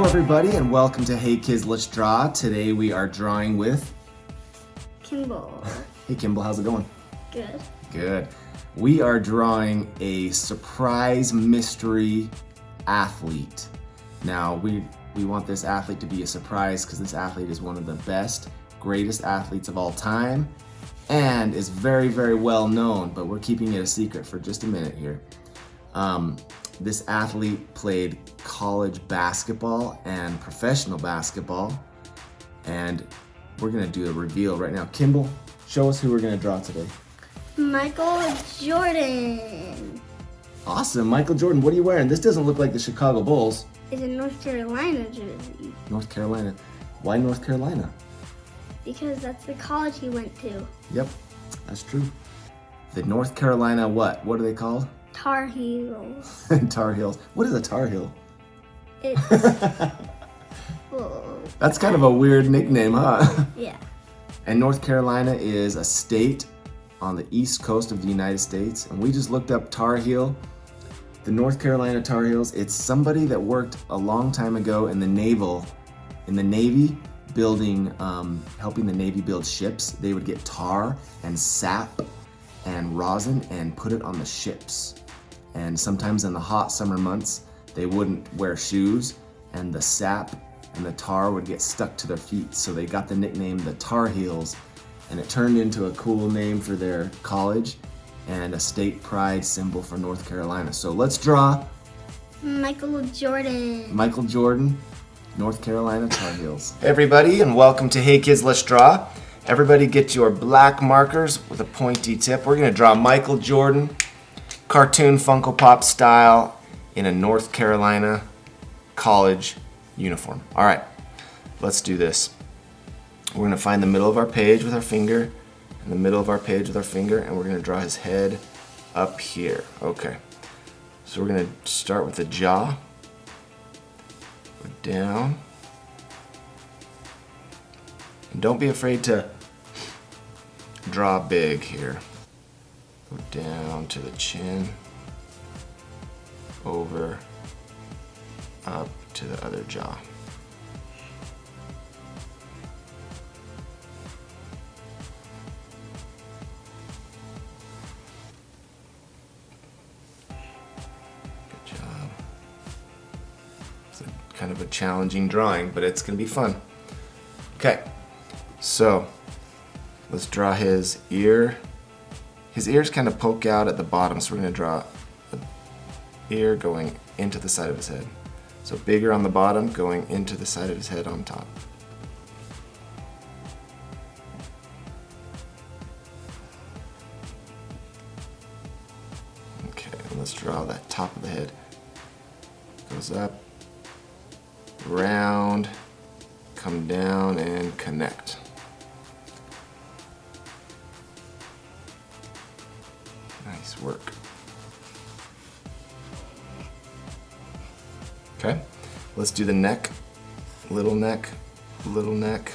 everybody, and welcome to Hey Kids, Let's Draw. Today we are drawing with Kimball. Hey Kimball, how's it going? Good. Good. We are drawing a surprise mystery athlete. Now we want this athlete to be a surprise because this athlete is one of the best, greatest athletes of all time and is very, very well known, but we're keeping it a secret for just a minute here. This athlete played college basketball and professional basketball, and we're gonna do a reveal right now. Kimball, show us who we're gonna draw today. Michael Jordan. Awesome, Michael Jordan, what are you wearing? This doesn't look like the Chicago Bulls. Is a North Carolina jersey. North Carolina. Why North Carolina? Because that's the college he went to. Yep, that's true. The North Carolina what? What are they called? Tar Heels. Tar Heels. What is a Tar Heel? It's well, That's kind of a weird nickname, huh? yeah. And North Carolina is a state on the east coast of the United States. And we just looked up Tar Heel. The North Carolina Tar Heels, it's somebody that worked a long time ago in the Navy, building, helping the Navy build ships. They would get tar and sap and rosin and put it on the ships. And sometimes in the hot summer months, they wouldn't wear shoes and the sap and the tar would get stuck to their feet. So they got the nickname the Tar Heels, and it turned into a cool name for their college and a state pride symbol for North Carolina. So let's draw Michael Jordan. Michael Jordan, North Carolina Tar Heels. Hey everybody, and welcome to Hey Kids, Let's Draw. Everybody get your black markers with a pointy tip. We're gonna draw Michael Jordan, cartoon Funko Pop style, in a North Carolina college uniform. All right, let's do this. We're gonna find the middle of our page with our finger, and the middle of our page with our finger, and we're gonna draw his head up here. Okay, so we're gonna start with the jaw, go down, and don't be afraid to draw big here. Go down to the chin, over, up to the other jaw. Good job. It's kind of a challenging drawing, but it's gonna be fun. Okay, so let's draw his ear. His ears kind of poke out at the bottom, so we're going to draw the ear going into the side of his head. So bigger on the bottom, going into the side of his head on top. Okay, and let's draw that top of the head. Goes up, round, come down, and connect. Nice work. Okay, let's do the neck. Little neck, little neck.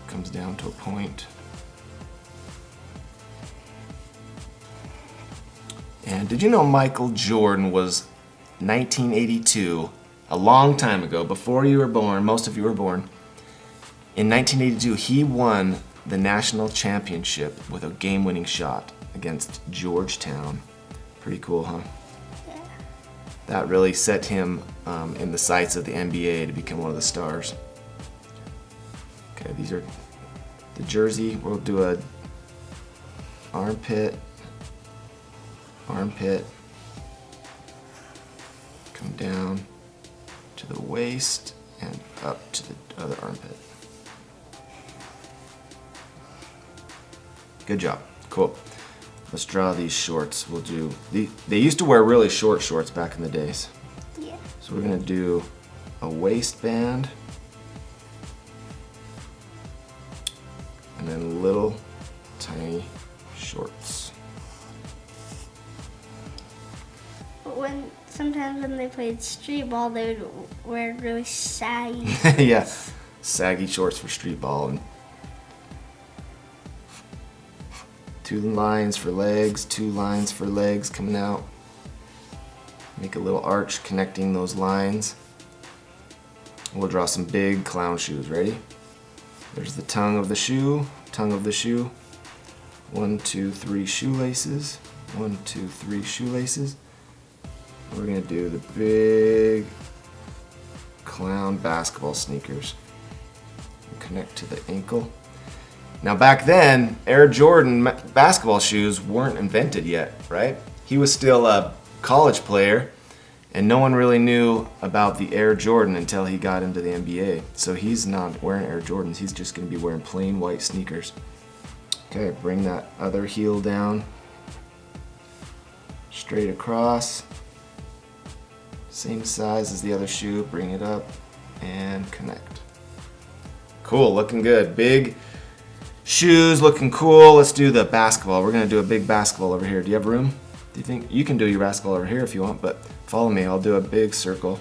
Comes down to a point. And did you know Michael Jordan was 1982, a long time ago, before you were born, most of you were born. In 1982, he won the national championship with a game-winning shot against Georgetown. Pretty cool, huh? Yeah. That really set him in the sights of the NBA to become one of the stars. Okay, these are the jersey. We'll do a armpit, armpit, come down to the waist and up to the other armpit. Good job, cool. Let's draw these shorts. We'll do, they used to wear really short shorts back in the days. Yeah. So we're gonna do a waistband and then little tiny shorts. Sometimes when they played street ball, they would wear really saggy. Yeah, saggy shorts for street ball. And 2 lines for legs, 2 lines for legs coming out. Make a little arch connecting those lines. We'll draw some big clown shoes. Ready? There's the tongue of the shoe. Tongue of the shoe. 1, 2, 3 shoelaces. 1, 2, 3 shoelaces. We're gonna do the big clown basketball sneakers. Connect to the ankle. Now back then, Air Jordan basketball shoes weren't invented yet, right? He was still a college player, and no one really knew about the Air Jordan until he got into the NBA. So he's not wearing Air Jordans, he's just gonna be wearing plain white sneakers. Okay, bring that other heel down, straight across. Same size as the other shoe, bring it up and connect. Cool, looking good. Big shoes, looking cool. Let's do the basketball. We're gonna do a big basketball over here. Do you have room? Do you think you can do your basketball over here if you want, but follow me. I'll do a big circle.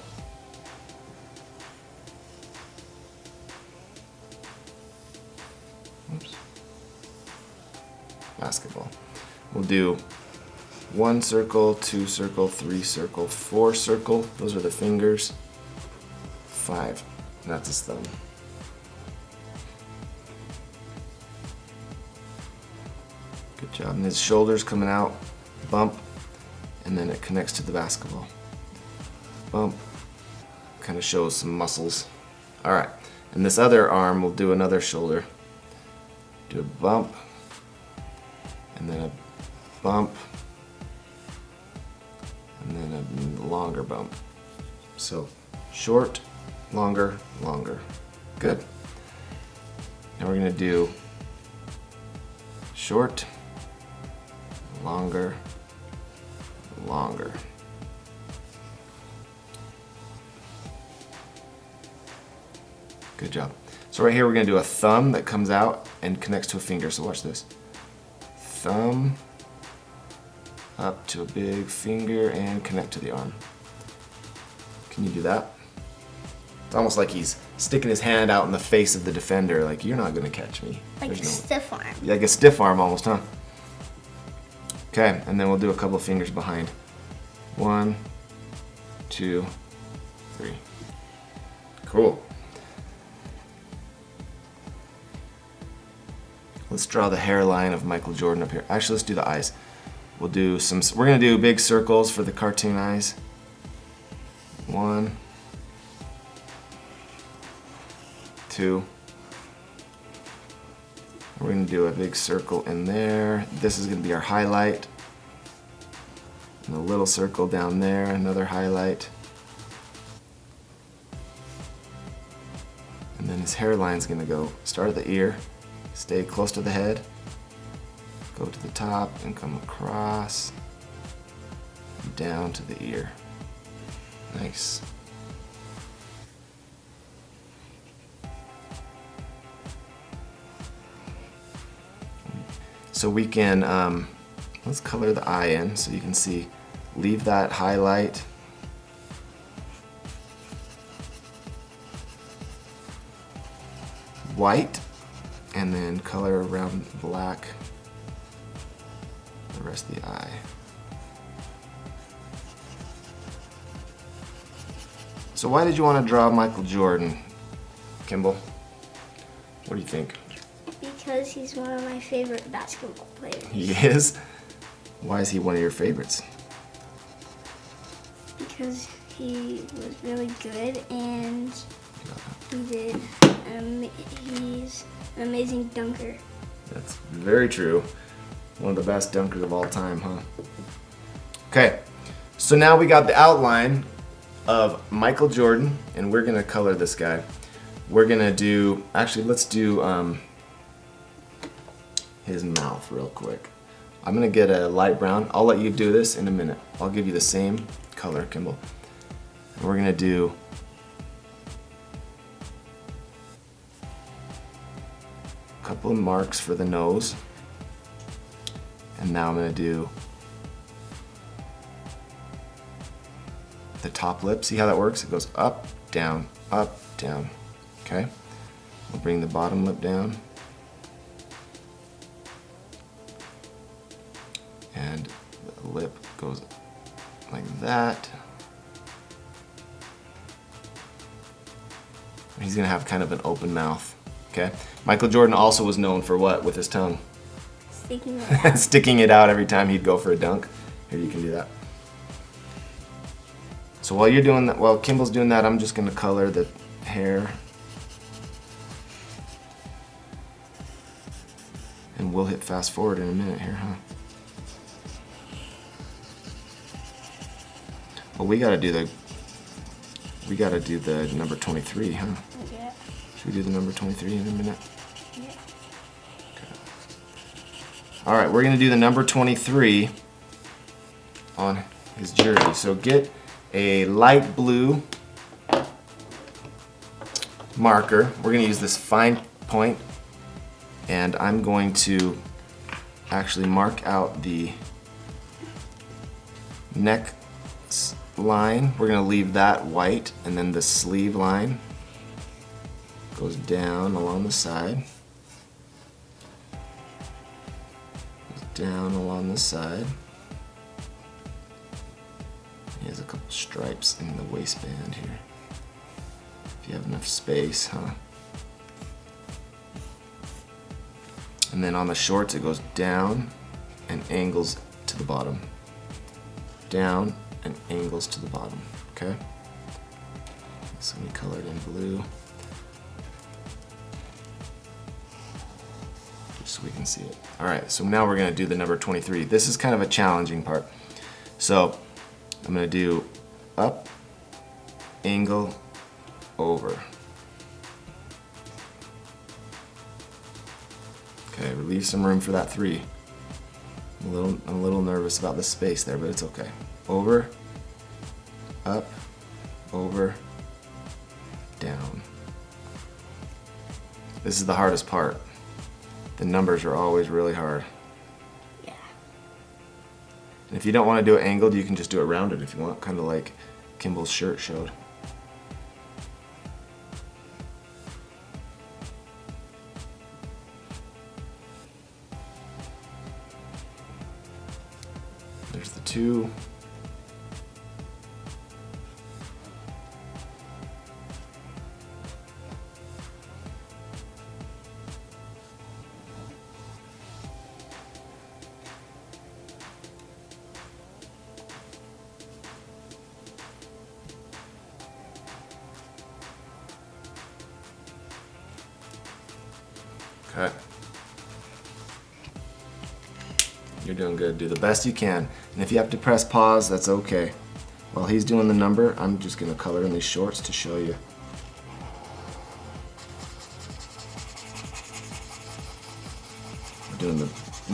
Oops. Basketball. We'll do 1 circle, 2 circle, 3 circle, 4 circle. Those are the fingers. 5. That's his thumb. Good job. And his shoulders coming out. Bump. And then it connects to the basketball. Bump. Kind of shows some muscles. Alright. And this other arm will do another shoulder. Do a bump. And then a bump. And then a longer bump. So short, longer, longer. Good. Now we're going to do short, longer, longer. Good job. So right here we're going to do a thumb that comes out and connects to a finger. So watch this. Thumb up to a big finger and connect to the arm. Can you do that? It's almost like he's sticking his hand out in the face of the defender, like, you're not going to catch me. Like a stiff arm. Yeah, like a stiff arm almost, huh? Okay, and then we'll do a couple of fingers behind. 1, 2, 3. Cool. Let's draw the hairline of Michael Jordan up here. Actually, let's do the eyes. We'll do some, we're gonna do big circles for the cartoon eyes. 1, 2. We're gonna do a big circle in there. This is gonna be our highlight. And a little circle down there, another highlight. And then his hairline's gonna go, start at the ear, stay close to the head, go to the top and come across, down to the ear. Nice. So we can, let's color the eye in so you can see, leave that highlight. White, and then color around black the rest of the eye. So why did you want to draw Michael Jordan, Kimball? What do you think? Because he's one of my favorite basketball players. He is? Why is he one of your favorites? Because he was really good and he's an amazing dunker. That's very true. One of the best dunkers of all time, huh? Okay, so now we got the outline of Michael Jordan, and we're gonna color this guy. We're gonna do, actually let's do his mouth real quick. I'm gonna get a light brown. I'll let you do this in a minute. I'll give you the same color, Kimball. And we're gonna do a couple of marks for the nose. And now I'm gonna do the top lip. See how that works? It goes up, down, okay? We'll bring the bottom lip down. And the lip goes like that. He's gonna have kind of an open mouth. Okay. Michael Jordan also was known for what with his tongue? Sticking it out. Sticking it out every time he'd go for a dunk. Here, you can do that. So while you're doing that, while Kimball's doing that, I'm just gonna color the hair. And we'll hit fast forward in a minute here, huh? Well, we gotta do the number 23, huh? Yeah. Should we do the number 23 in a minute? Yeah. Okay. All right, we're gonna do the number 23 on his jersey. So get a light blue marker. We're gonna use this fine point, and I'm going to actually mark out the neck line. We're gonna leave that white, and then the sleeve line goes down along the side. Goes down along the side. He has a couple stripes in the waistband here. If you have enough space, huh? And then on the shorts, it goes down and angles to the bottom. Down and angles to the bottom, okay? So we colored in blue. Just so we can see it. All right, so now we're gonna do the number 23. This is kind of a challenging part. So I'm gonna do up, angle, over. Okay, leave some room for that 3. I'm a little nervous about the space there, but it's okay. Over, up, over, down. This is the hardest part. The numbers are always really hard. Yeah. And if you don't want to do it angled, you can just do it rounded if you want, kind of like Kimball's shirt showed. There's the 2. Okay. You're doing good. Do the best you can. And if you have to press pause, that's okay. While he's doing the number, I'm just going to color in these shorts to show you. We're doing the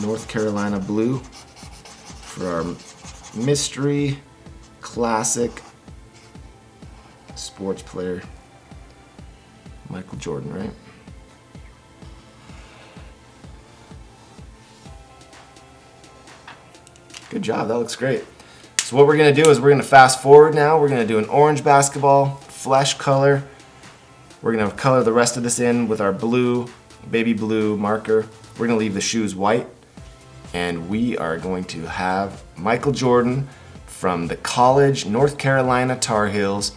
North Carolina blue for our mystery classic sports player, Michael Jordan, right? Good job, that looks great. So what we're gonna do is we're gonna fast forward now. We're gonna do an orange basketball, flesh color. We're gonna color the rest of this in with our blue, baby blue marker. We're gonna leave the shoes white. And we are going to have Michael Jordan from the college North Carolina Tar Heels.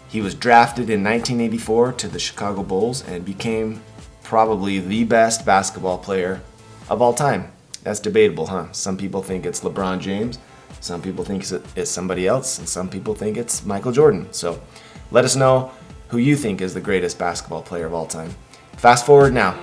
He was drafted in 1984 to the Chicago Bulls and became probably the best basketball player of all time. That's debatable, huh? Some people think it's LeBron James, some people think it's somebody else, and some people think it's Michael Jordan. So let us know who you think is the greatest basketball player of all time. Fast forward now.